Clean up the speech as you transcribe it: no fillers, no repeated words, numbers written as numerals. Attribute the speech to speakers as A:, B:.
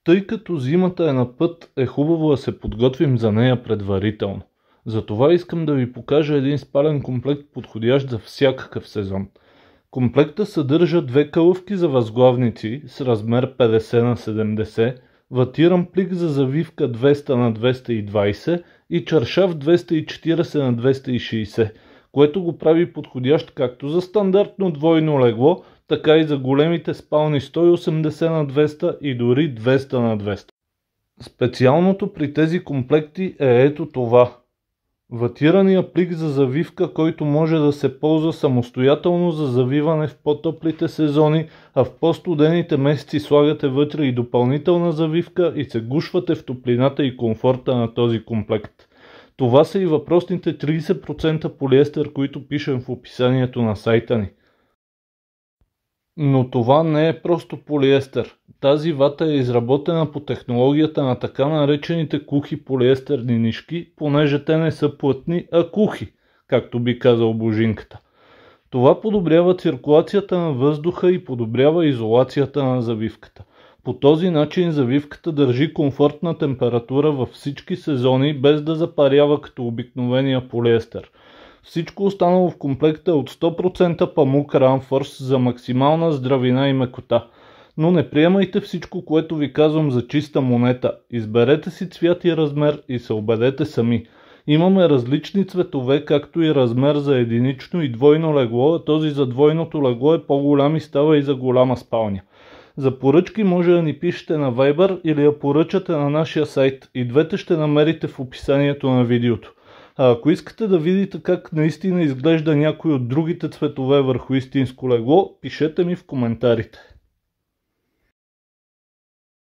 A: Тъй като зимата е на път, е хубаво да се подготвим за нея предварително. Затова искам да ви покажа един спален комплект, подходящ за всякакъв сезон. Комплекта съдържа две калъвки за възглавници с размер 50х70, ватиран плик за завивка 200х220 и чаршаф 240х260, което го прави подходящ както за стандартно двойно легло, така и за големите спални 180х200 и дори 200х200. Специалното при тези комплекти е ето това. Ватирания плик за завивка, който може да се ползва самостоятелно за завиване в по-топлите сезони, а в по-студените месеци слагате вътре и допълнителна завивка и се гушвате в топлината и комфорта на този комплект. Това са и въпросните 30% полиестер, които пишем в описанието на сайта ни. Но това не е просто полиестер. Тази вата е изработена по технологията на така наречените кухи полиестерни нишки, понеже те не са плътни, а кухи, както би казал Божинката. Това подобрява циркулацията на въздуха и подобрява изолацията на завивката. По този начин завивката държи комфортна температура във всички сезони, без да запарява като обикновения полиестер. Всичко останало в комплекта е от 100% памук Ранфорс за максимална здравина и мекота. Но не приемайте всичко, което ви казвам за чиста монета. Изберете си цвят и размер и се убедете сами. Имаме различни цветове, както и размер за единично и двойно легло, а този за двойното легло е по-голям и става и за голяма спалня. За поръчки може да ни пишете на Viber или я поръчате на нашия сайт. И двете ще намерите в описанието на видеото. А ако искате да видите как наистина изглежда някой от другите цветове върху истинско легло, пишете ми в коментарите.